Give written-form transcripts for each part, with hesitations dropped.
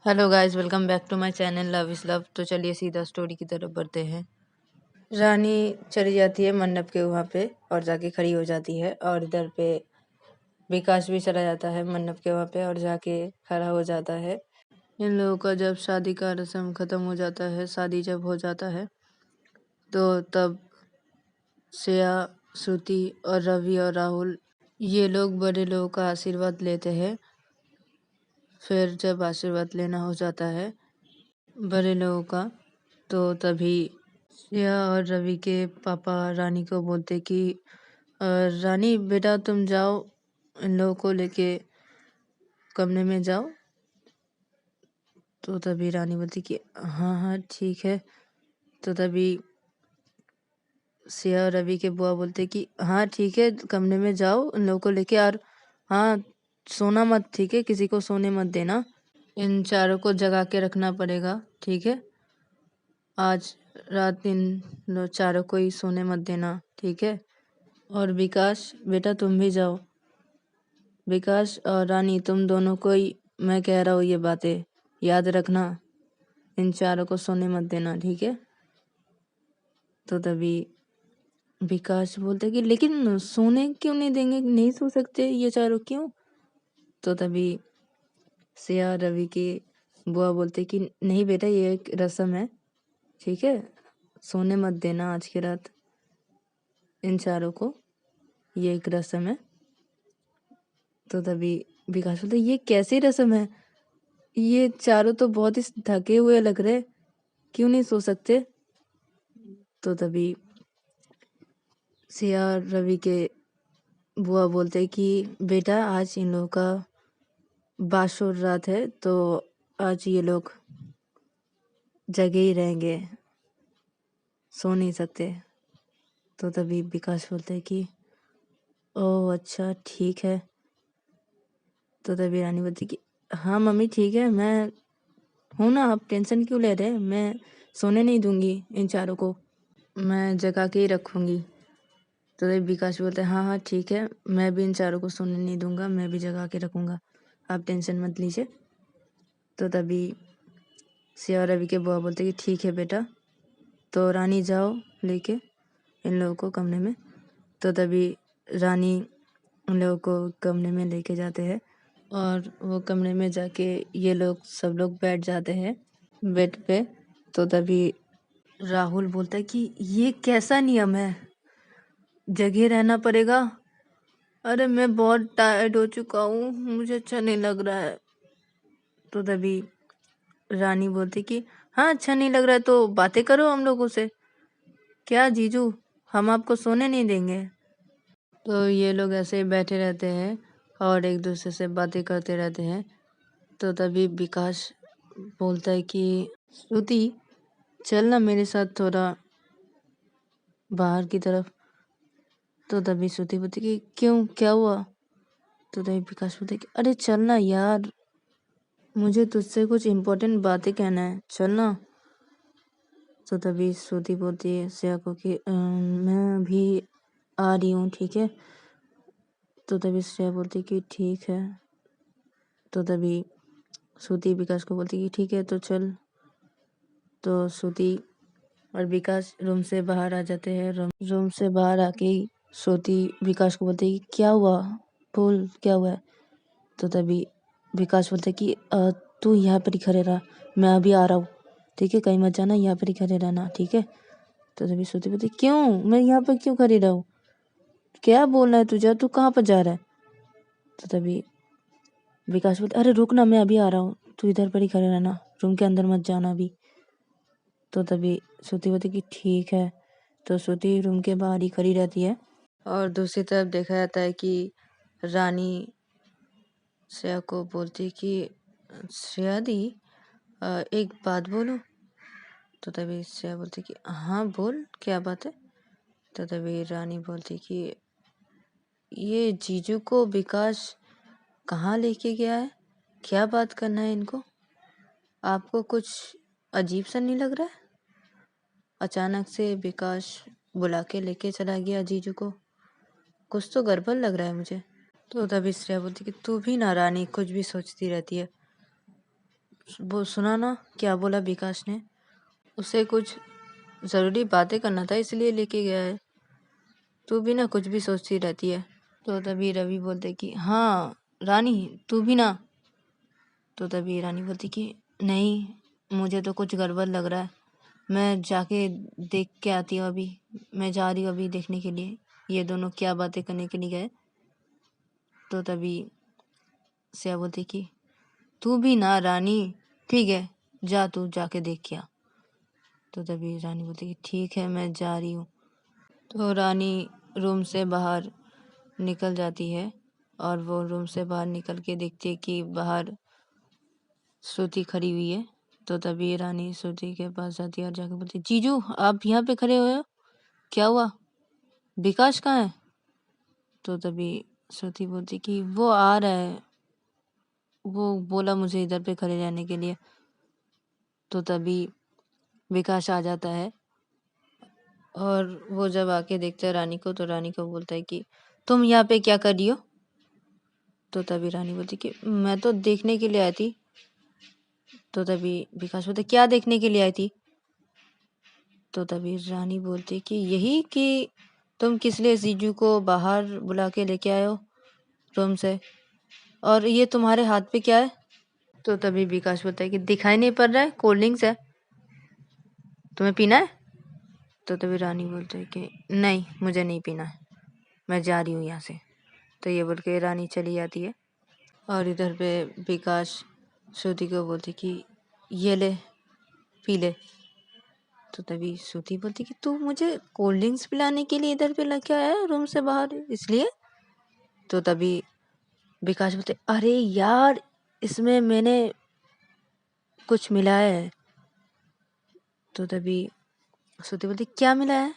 Hello guys, welcome back to my channel love is love. तो चलिए सीधा story की तरफ बढ़ते हैं। रानी चली जाती है मंडप के वहाँ पे और जाके खड़ी हो जाती है, और इधर पे विकास भी चला जाता है मंडप के वहाँ पे और जाके खड़ा हो जाता है। इन लोगों का जब शादी का रस्म ख़त्म हो जाता है, शादी जब हो जाता है तो तब श्रेया, श्रुति और रवि और राहुल ये लोग बड़े लोगों का आशीर्वाद लेते हैं। फिर जब आशीर्वाद लेना हो जाता है बड़े लोगों का, तो तभी श्रेया और रवि के पापा रानी को बोलते कि रानी बेटा तुम जाओ, इन लोगों को लेके कमरे में जाओ। तो तभी रानी बोलती कि हाँ हाँ ठीक है। तो तभी श्रेया और रवि के बुआ बोलते कि हाँ ठीक है, कमरे में जाओ इन लोगों को लेके, और हाँ सोना मत, ठीक है, किसी को सोने मत देना, इन चारों को जगा के रखना पड़ेगा, ठीक है। आज रात इन चारों को ही सोने मत देना, ठीक है। और विकास बेटा तुम भी जाओ। विकास और रानी तुम दोनों को ही मैं कह रहा हूँ, ये बातें याद रखना, इन चारों को सोने मत देना, ठीक है। तो तभी विकास बोलते कि लेकिन सोने क्यों नहीं देंगे, नहीं सो सकते ये चारों क्यों? तो तभी श्रेया रवि की बुआ बोलते कि नहीं बेटा ये एक रस्म है, ठीक है, सोने मत देना आज की रात इन चारों को, ये एक रस्म है। तो तभी विकास बोलते ये कैसी रस्म है, ये चारों तो बहुत ही थके हुए लग रहे, क्यों नहीं सो सकते? तो तभी श्रेया रवि के बुआ बोलते कि बेटा आज इन लोगों का बाशुर रात है, तो आज ये लोग जगे ही रहेंगे, सो नहीं सकते। तो तभी विकास बोलते कि ओह अच्छा ठीक है। तो तभी रानी बोलती कि हाँ मम्मी ठीक है, मैं हूँ ना, आप टेंशन क्यों ले रहे, मैं सोने नहीं दूंगी इन चारों को, मैं जगा के ही रखूँगी। तो तभी विकास बोलते हैं हाँ हाँ ठीक है, मैं भी इन चारों को सोने नहीं दूंगा, मैं भी जगा के रखूँगा, आप टेंशन मत लीजिए। तो तभी श्रेया और रवि के बुआ बोलते कि ठीक है बेटा, तो रानी जाओ लेके इन लोगों को कमरे में। तो तभी रानी उन लोगों को कमरे में लेके जाते हैं, और वो कमरे में जाके ये लोग सब लोग बैठ जाते हैं बेड पे। तो तभी राहुल बोलता है कि ये कैसा नियम है, जगह रहना पड़ेगा, अरे मैं बहुत टायर्ड हो चुका हूँ, मुझे अच्छा नहीं लग रहा है। तो तभी रानी बोलती कि हाँ अच्छा नहीं लग रहा है तो बातें करो हम लोगों से, क्या जीजू हम आपको सोने नहीं देंगे। तो ये लोग ऐसे ही बैठे रहते हैं और एक दूसरे से बातें करते रहते हैं। तो तभी विकास बोलता है कि श्रुति चल ना मेरे साथ थोड़ा बाहर की तरफ। तो तभी श्रुति बोलती कि क्यों, क्या हुआ? तो तभी विकास बोलते कि अरे चल ना यार, मुझे तुझसे कुछ इम्पोर्टेंट बातें कहना है, चल ना। तो तभी श्रुति बोलती है श्रेया को कि मैं भी आ रही हूँ, ठीक है। तो तभी श्रेया बोलती कि ठीक है। तो तभी श्रुति विकास को बोलती कि ठीक है तो चल। तो श्रुति और विकास रूम से बाहर आ जाते हैं। रूम से बाहर आके ही श्रुति विकास को बोलती है कि क्या हुआ, बोल क्या हुआ है। तो तभी विकास बोलते कि तू यहाँ पर ही खड़े रहा, मैं अभी आ रहा हूँ, ठीक है, कहीं मत जाना, यहाँ पर ही खड़े रहना, ठीक है। तो तभी श्रुति बोलती क्यों, मैं यहाँ पर क्यों खड़ी रहूँ, क्या बोलना है तुझे, तू कहाँ पर जा रहा है? तो तभी विकास बोलते अरे रुक ना, मैं अभी आ रहा हूँ, तू इधर पर ही खड़े रहना, रूम के अंदर मत जाना अभी। तो तभी श्रुति बोलती कि ठीक है। तो श्रुति रूम के बाहर ही खड़ी रहती है, और दूसरी तरफ देखा जाता है कि रानी श्रेया को बोलती कि श्रेया दी एक बात बोलो। तो तभी श्रेया बोलती कि हाँ बोल, क्या बात है? तो तभी रानी बोलती कि ये जीजू को विकास कहाँ लेके गया है, क्या बात करना है इनको, आपको कुछ अजीब सा नहीं लग रहा है? अचानक से विकास बुला के लेके चला गया जीजू को, कुछ तो गड़बड़ लग रहा है मुझे। तो तभी श्रेया बोलती कि तू भी ना रानी कुछ भी सोचती रहती है, वो सुना ना क्या बोला विकास ने? उसे कुछ ज़रूरी बातें करना था इसलिए लेके गया है। तू भी ना कुछ भी सोचती रहती है। तो तभी रवि बोलते कि हाँ रानी तू भी ना। तो तभी रानी बोलती कि नहीं, मुझे तो कुछ गड़बड़ लग रहा है, मैं जाके देख के आती हूँ अभी। मैं जा रही हूँ अभी देखने के लिए ये दोनों क्या बातें करने के लिए गए। तो तभी सिया बोलती कि तू भी ना रानी, ठीक है जा तू जाके देख के आ। तो तभी रानी बोलती कि ठीक है मैं जा रही हूँ। तो रानी रूम से बाहर निकल जाती है और वो रूम से बाहर निकल के देखती है कि बाहर श्रुति खड़ी हुई है। तो तभी रानी श्रुति के पास जाती है और जाकर बोलती जीजू आप यहाँ पे खड़े हुए हो, क्या हुआ, विकास कहाँ है? तो तभी श्रुति बोलती कि वो आ रहा है, वो बोला मुझे इधर पे खड़े रहने के लिए। तो तभी विकास आ जाता है और वो जब आके देखता है रानी को तो रानी को बोलता है कि तुम यहाँ पे क्या कर रही हो? तो तभी रानी बोलती कि मैं तो देखने के लिए आई थी। तो तभी विकास बोलता क्या देखने के लिए आई थी? तो तभी रानी बोलती कि यही कि तुम किस लिए जीजू को बाहर बुला के लेके आए हो रूम से, और ये तुम्हारे हाथ पे क्या है? तो तभी विकास बोलता है कि दिखाई नहीं पड़ रहा है, कोल्ड ड्रिंक्स है, तुम्हें पीना है? तो तभी रानी बोलती है कि नहीं मुझे नहीं पीना है, मैं जा रही हूँ यहाँ से। तो ये बोल के रानी चली जाती है और इधर पे विकास श्रुति को बोलती कि ये ले पी ले। तो तभी श्रुति बोलती कि तू मुझे कोल्ड ड्रिंक्स पिलाने के लिए इधर पे लेके आया है रूम से बाहर इसलिए? तो तभी विकास बोलते अरे यार इसमें मैंने कुछ मिलाया है। तो तभी श्रुति बोलती क्या मिलाया है?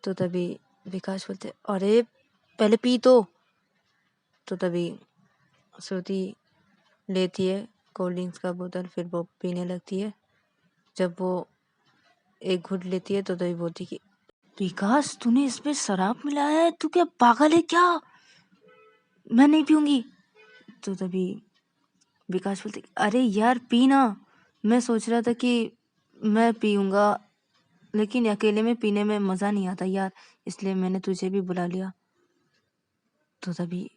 तो तभी विकास बोलते अरे पहले पी तो तभी श्रुति लेती है कोल्ड ड्रिंक्स का बोतल, फिर वो पीने लगती है। जब वो एक घूंट लेती है तो तभी बोलती कि विकास तूने इसमें शराब मिलाया है, तू क्या पागल है क्या, मैं नहीं पीऊंगी। तो तभी विकास बोलते अरे यार पी ना, मैं सोच रहा था कि मैं पीऊंगा लेकिन अकेले में पीने में मज़ा नहीं आता यार, इसलिए मैंने तुझे भी बुला लिया। तो तभी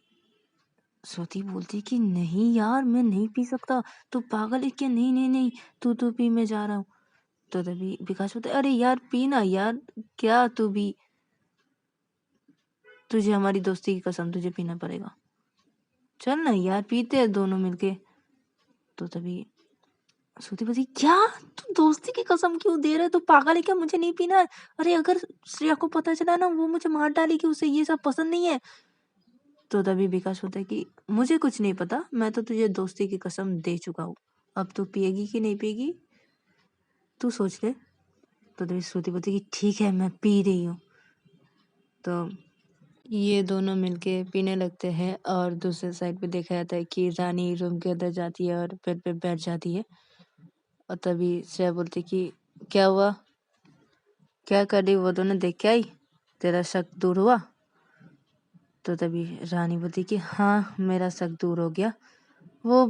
श्रुति बोलती कि नहीं यार मैं नहीं पी सकता, तू पागल है क्या, नहीं नहीं नहीं तू पी, मैं जा रहा हूँ। तो तभी विकास बोलते अरे यार पी ना यार, क्या तू भी, तुझे हमारी दोस्ती की कसम तुझे पीना पड़ेगा, चल ना यार पीते हैं दोनों मिलके। तो तभी श्रुति बोलती क्या, तू दोस्ती की कसम क्यों दे रहा है, तू पागल है क्या, मुझे नहीं पीना है। अरे अगर श्रेया को पता चला ना वो मुझे मार डालेगी, उसे ये सब पसंद नहीं है। तो तभी विकास होता है कि मुझे कुछ नहीं पता, मैं तो तुझे दोस्ती की कसम दे चुका हूँ, अब तू पिएगी कि नहीं पिएगी तू सोच ले। तो तभी श्रुति बोलती कि ठीक है मैं पी रही हूँ। तो ये दोनों मिलके पीने लगते हैं और दूसरे साइड पे देखा जाता है कि रानी रूम के अंदर जाती है और बेड पे बैठ जाती है। और तभी श्रेया बोलती कि क्या हुआ, क्या कर रही, वो दोनों देख के आई, तेरा शक दूर हुआ? तो तभी रानी बोलती कि हाँ मेरा शक दूर हो गया। वो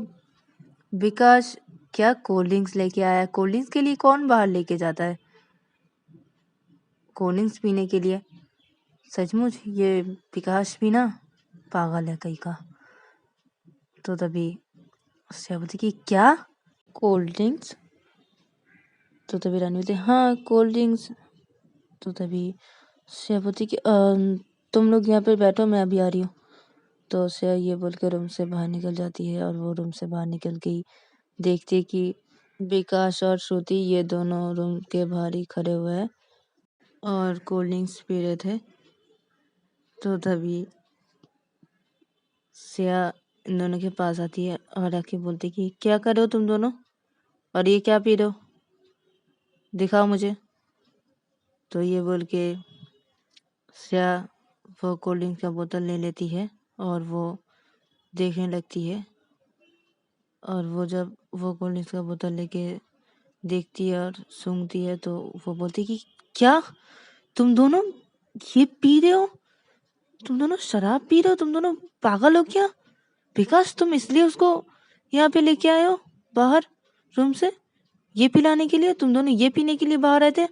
विकास क्या कोल्ड ड्रिंक्स लेके आया, कोल्ड ड्रिंक्स के लिए कौन बाहर लेके जाता है, कोल्ड ड्रिंक्स पीने के लिए? सचमुच ये विकास भी ना पागल है कहीं का। तो तभी श्रेया बोलती कि क्या कोल्ड ड्रिंक्स? तो तभी रानी बोलती हाँ कोल्ड ड्रिंक्स। तो तभी श्रेया बोलती कि तुम लोग यहाँ पे बैठो मैं अभी आ रही हूँ। तो श्रेया ये बोल के रूम से बाहर निकल जाती है और वो रूम से बाहर निकल के ही देखती है कि विकास और श्रुति ये दोनों रूम के बाहर ही खड़े हुए हैं और कोल्ड ड्रिंक्स पी रहे थे। तो तभी श्रेया इन दोनों के पास आती है और आके बोलती कि क्या कर रहे हो तुम दोनों, और ये क्या पी रहे हो, दिखाओ मुझे। तो ये बोल के श्रेया वो कोल्ड ड्रिंक का बोतल ले लेती है और वो देखने लगती है। और वो जब वो कोल्ड ड्रिंक्स का बोतल लेके देखती है और सूंघती है तो वो बोलती कि क्या तुम दोनों ये पी रहे हो, तुम दोनों शराब पी रहे हो, तुम दोनों पागल हो क्या? विकास तुम इसलिए उसको यहाँ पे लेके आए हो? बाहर रूम से, ये पिलाने के लिए? तुम दोनों ये पीने के लिए बाहर आए थे?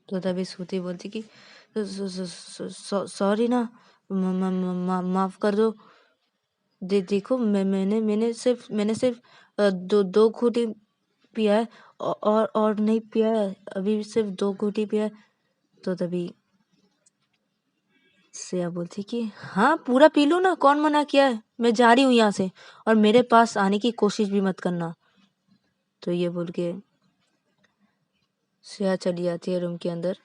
तो तभी श्रुति बोलती कि सॉरी ना, माफ कर दो। देखो मैंने सिर्फ दो घूंट ही पिया है, और नहीं पिया है, अभी सिर्फ 2 घूंट ही पिया है। तो तभी श्रेया बोलती कि हाँ पूरा पी लो ना, कौन मना किया है, मैं जा रही हूँ यहाँ से, और मेरे पास आने की कोशिश भी मत करना। तो ये बोल के श्रेया चली जाती है रूम के अंदर,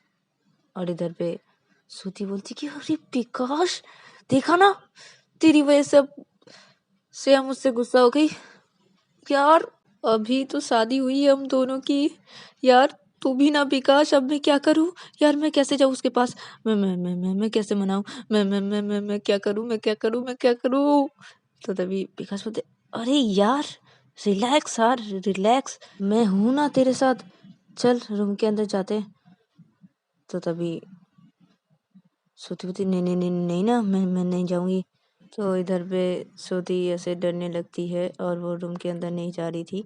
और इधर पे श्रुति बोलती कि अरे विकास, देखा ना, तेरी वजह से अब श्रेया मुझसे गुस्सा हो गई। यार अभी तो शादी हुई है हम दोनों की, यार तू भी ना विकास, अब मैं क्या करूँ यार, मैं कैसे जाऊँ उसके पास, मैं कैसे मनाऊँ, मैं क्या करूँ, मैं क्या करूँ। तो तभी विकास बोलते अरे यार रिलैक्स यार रिलैक्स, मैं हूँ ना तेरे साथ, चल रूम के अंदर जाते। तो तभी श्रुति बोलती नहीं नहीं नहीं नहीं ना, मैं नहीं जाऊंगी। तो इधर पे श्रुति ऐसे डरने लगती है और वो रूम के अंदर नहीं जा रही थी,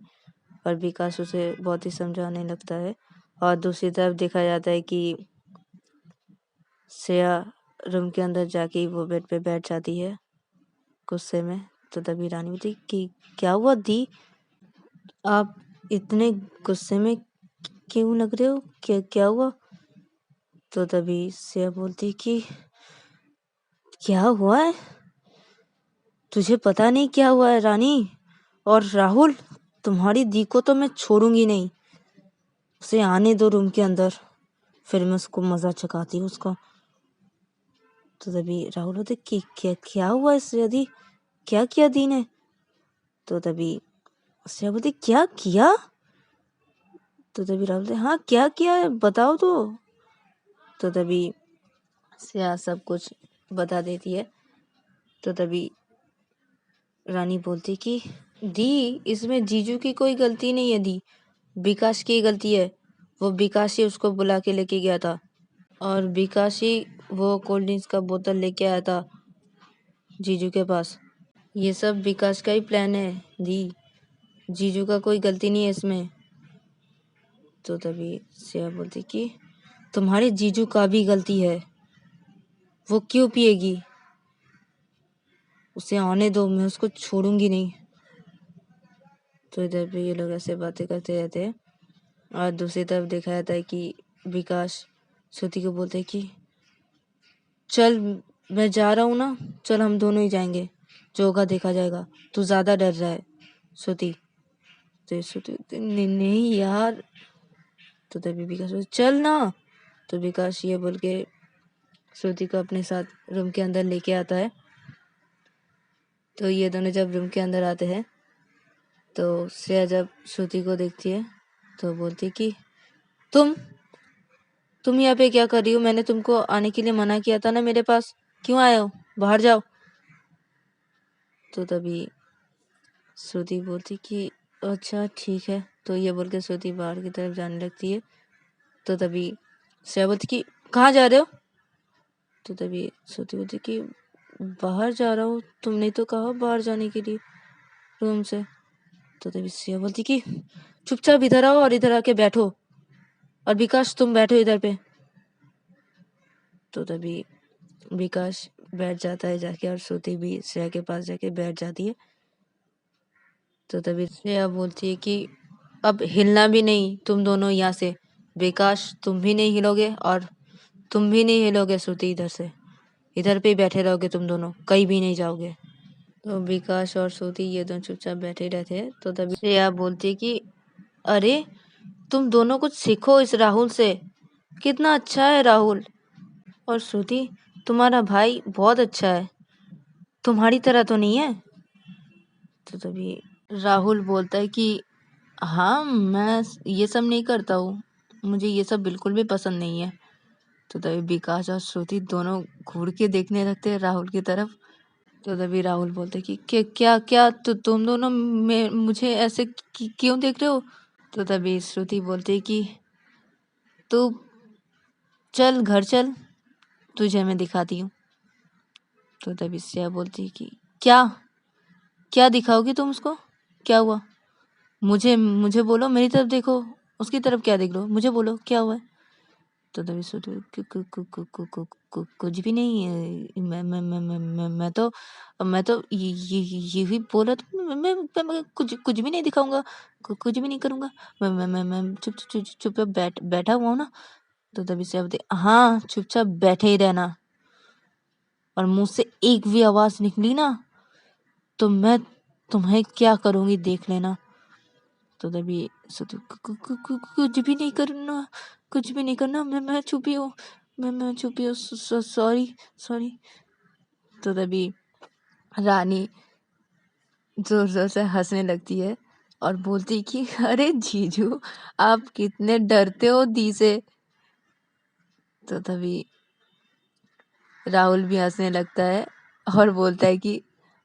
और विकास उसे बहुत ही समझाने लगता है। और दूसरी तरफ देखा जाता है कि श्रेया रूम के अंदर जाके वो बेड पे बैठ जाती है गुस्से में। तो तभी रानी बोलती कि क्या हुआ दी, आप इतने गुस्से में क्यों लग रहे हो, क्या क्या हुआ। तो तभी श्रेया बोलती कि क्या हुआ है, तुझे पता नहीं क्या हुआ है रानी, और राहुल तुम्हारी दी को तो मैं छोड़ूंगी नहीं, उसे आने दो रूम के अंदर, फिर मैं उसको मजा चखाती हूँ उसका। तो तभी राहुल बोलते कि क्या क्या हुआ है श्रेया दी, क्या किया दी ने। तो तभी श्रेया बोलती क्या किया। तो तभी राहुल बोलते हाँ क्या किया है बताओ तो तभी श्रेया सब कुछ बता देती है। तो तभी रानी बोलती कि दी इसमें जीजू की कोई गलती नहीं है दी, विकास की गलती है, वो विकास ही उसको बुला के लेके गया था, और विकास ही वो कोल्ड ड्रिंक्स का बोतल लेके आया था जीजू के पास, ये सब विकास का ही प्लान है दी, जीजू का कोई गलती नहीं है इसमें। तो तभी श्रेया बोलती कि तुम्हारे जीजू का भी गलती है, वो क्यों पिएगी, उसे आने दो, मैं उसको छोड़ूंगी नहीं। तो इधर पे ये लोग ऐसे बातें करते रहते हैं, और दूसरी तरफ देखा जाता है कि विकास श्रुति को बोलते हैं कि चल मैं जा रहा हूँ ना, चल हम दोनों ही जाएंगे, जो होगा देखा जाएगा, तू ज्यादा डर रहा है श्रुति। तो श्रुति बोलती, नहीं नहीं यार। तो तभी विकास बोलते चल ना। तो विकास ये बोल के श्रुति को अपने साथ रूम के अंदर लेके आता है। तो ये दोनों जब रूम के अंदर आते हैं तो श्रेया जब श्रुति को देखती है तो बोलती कि तुम यहाँ पे क्या कर रही हो, मैंने तुमको आने के लिए मना किया था ना मेरे पास, क्यों आए हो, बाहर जाओ। तो तभी श्रुति बोलती कि अच्छा ठीक है। तो ये बोल के श्रुति बाहर की तरफ जाने लगती है। तो तभी श्रेया बोलती कि कहाँ जा रहे हो। तो तभी श्रुति बोलती कि बाहर जा रहा हूँ, तुमने तो कहा बाहर जाने के लिए रूम से। तो तभी श्रेया बोलती कि चुपचाप इधर आओ और इधर आके बैठो, और विकास तुम बैठो इधर पे। तो तभी विकास बैठ जाता है जाके, और श्रुति भी श्रेया के पास जाके बैठ जाती है। तो तभी श्रेया बोलती है कि अब हिलना भी नहीं तुम दोनों यहाँ से, विकास तुम भी नहीं हिलोगे और तुम भी नहीं हिलोगे श्रुति, इधर से इधर पे ही बैठे रहोगे तुम दोनों, कहीं भी नहीं जाओगे। तो विकास और श्रुति ये दोनों चुपचाप बैठे रहते हैं। तो तभी श्रेया बोलती है कि अरे तुम दोनों कुछ सीखो इस राहुल से, कितना अच्छा है राहुल, और श्रुति तुम्हारा भाई बहुत अच्छा है, तुम्हारी तरह तो नहीं है। तो तभी राहुल बोलता है कि हाँ मैं ये सब नहीं करता हूँ, मुझे ये सब बिल्कुल भी पसंद नहीं है। तो तभी विकास और श्रुति दोनों घूर के देखने लगते हैं राहुल की तरफ। तो तभी राहुल बोलते कि क्या क्या तो तुम दोनों में मुझे ऐसे क्यों देख रहे हो। तो तभी श्रुति बोलती कि तू चल घर चल, तुझे मैं दिखाती हूँ। तो तभी श्रेया बोलती कि क्या क्या दिखाओगी तुम उसको, क्या हुआ। मुझे मुझे बोलो, मेरी तरफ देखो, उसकी तरफ क्या देख रहे हो? मुझे बोलो क्या हुआ है? तो तभी सोचो कुछ भी नहीं है। मैं तो ये भी बोला तो मैं कुछ भी नहीं दिखाऊंगा, कुछ भी नहीं करूंगा। मैं चुप बैठा हुआ हूँ ना। तो तभी से अब हाँ, चुपचाप बैठे ही रहना, और मुंह से एक भी आवाज निकली ना तो मैं तुम्हें क्या करूंगी देख लेना। तो तभी सतु कुछ भी नहीं करना, कुछ भी नहीं करना। मैं छुपी हूँ, मैं छुपी हूँ, सॉरी सॉरी। तो तभी रानी जोर जोर से हंसने लगती है और बोलती कि अरे जीजू, आप कितने डरते हो दी से। तो तभी राहुल भी हंसने लगता है और बोलता है कि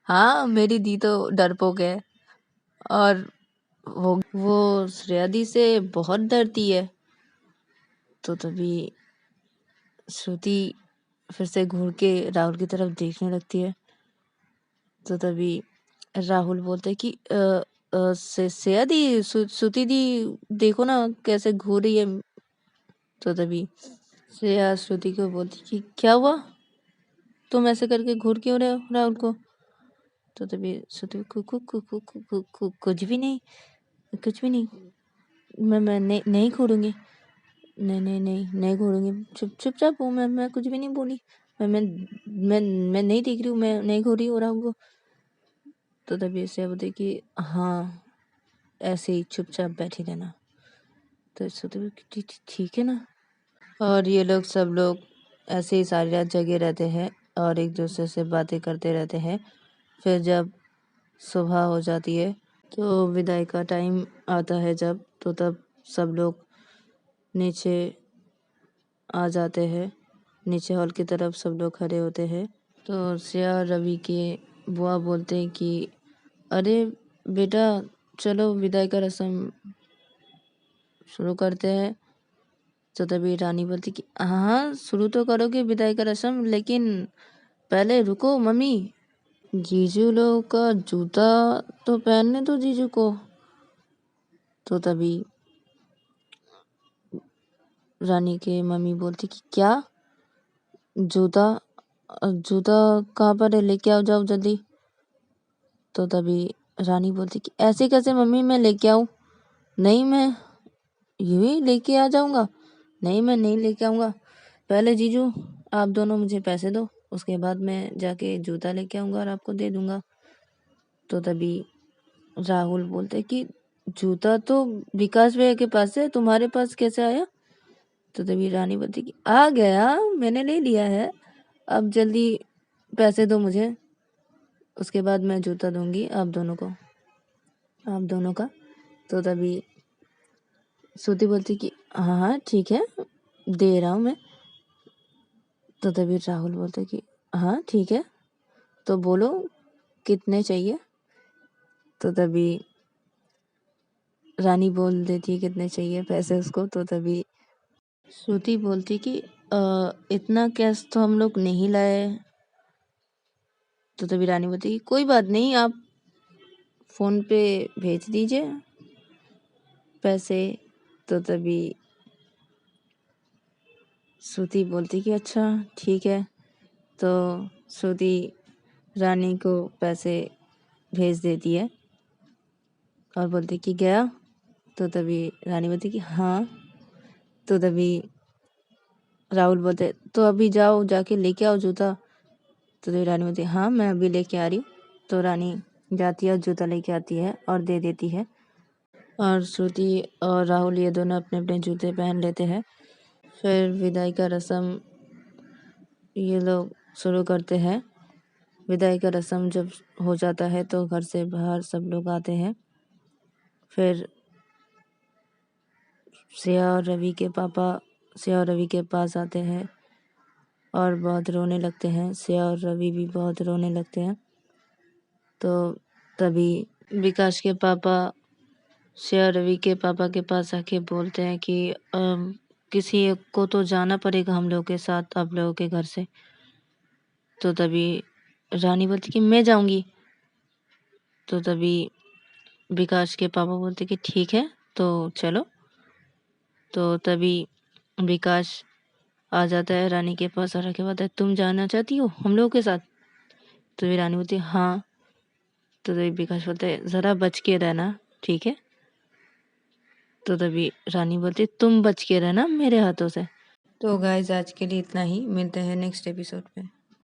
हाँ, मेरी दी तो डरपोक है, और वो श्रेया दी से बहुत डरती है। तो तभी श्रुति फिर से घूर के राहुल की तरफ देखने लगती है। तो तभी राहुल बोलते है कि श्रेया दी, श्रुति दी, देखो ना कैसे घूर रही है। तो तभी श्रेया श्रुति को बोलती कि क्या हुआ, तुम ऐसे करके घूर क्यों रहे हो राहुल को? तो तभी श्रुति कुछ भी नहीं, कुछ भी नहीं, मैं नहीं घूरूंगी, नहीं घूरूंगी, चुपचाप हूँ मैं कुछ भी नहीं बोली। मैं नहीं देख रही हूँ, मैं नहीं घूर रही हूँ राहुल को। तो तभी ऐसे बोलते कि हाँ, ऐसे ही चुपचाप बैठी रहना। तो सोते ठीक है ना। और ये लोग सब लोग ऐसे ही सारी रात जगे रहते हैं और एक दूसरे से बातें करते रहते हैं। फिर जब सुबह हो जाती है तो विदाई का टाइम आता है जब, तो तब सब लोग नीचे आ जाते हैं। नीचे हॉल की तरफ सब लोग खड़े होते हैं। तो श्रेया और रवि के बुआ बोलते हैं कि अरे बेटा, चलो विदाई का रस्म शुरू करते हैं। तो तभी रानी बोलती कि हाँ, शुरू तो करोगे विदाई का रस्म, लेकिन पहले रुको मम्मी, जीजू लोग का जूता तो पहनने दो जीजू को। तो तभी रानी के मम्मी बोलती कि क्या जूता, जूता कहाँ पर है, लेके आओ जाओ जल्दी। तो तभी रानी बोलती कि ऐसे कैसे मम्मी, मैं लेके आऊँ? नहीं, मैं यूं ही लेके आ जाऊंगा। नहीं, मैं नहीं लेके आऊंगा, पहले जीजू आप दोनों मुझे पैसे दो, उसके बाद मैं जाके जूता लेके आऊंगा और आपको दे दूंगा। तो तभी राहुल बोलते कि जूता तो विकास भैया के पास है, तुम्हारे पास कैसे आया? तो तभी रानी बोलती कि आ गया, मैंने ले लिया है, अब जल्दी पैसे दो मुझे, उसके बाद मैं जूता दूंगी आप दोनों को, आप दोनों का। तो तभी श्रुति बोलती कि हाँ हाँ ठीक है, दे रहा हूँ मैं। तो तभी राहुल बोलते कि हाँ ठीक है, तो बोलो कितने चाहिए। तो तभी रानी बोल देती है कितने चाहिए पैसे उसको। तो तभी श्रुति बोलती कि इतना कैश तो हम लोग नहीं लाए। तो तभी रानी बोलती कि कोई बात नहीं, आप फ़ोन पे भेज दीजिए पैसे। तो तभी श्रुति बोलती कि अच्छा ठीक है। तो श्रुति रानी को पैसे भेज देती है और बोलती कि गया। तो तभी रानी बोलती कि हाँ। तो तभी राहुल बोलते तो अभी जाओ, जाके लेके आओ जूता। तो तभी रानी बोलती हाँ, मैं अभी लेके आ रही हूँ। तो रानी जाती है और जूता लेके आती है और दे देती है, और श्रुति और राहुल ये दोनों अपने अपने जूते पहन लेते हैं। फिर विदाई का रस्म ये लोग शुरू करते हैं। विदाई का रस्म जब हो जाता है तो घर से बाहर सब लोग आते हैं। फिर श्रेया और रवि के पापा श्रेया और रवि के पास आते हैं और बहुत रोने लगते हैं। श्रेया और रवि भी बहुत रोने लगते हैं। तो तभी विकास के पापा श्रेया रवि के पापा के पास आके बोलते हैं कि किसी एक को तो जाना पड़ेगा हम लोगों के साथ, आप लोगों के घर से। तो तभी रानी बोलती कि मैं जाऊंगी। तो तभी विकास के पापा बोलते कि ठीक है तो चलो। तो तभी विकास आ जाता है रानी के पास और आके बोलता है तुम जाना चाहती हो हम लोगों के साथ? तो भी रानी बोलती है हाँ। तो तभी विकास बोलता है ज़रा बच के रहना, ठीक है? तो तभी रानी बोलती है तुम बच के रहना मेरे हाथों से। तो गाइस आज के लिए इतना ही, मिलते हैं नेक्स्ट एपिसोड पे।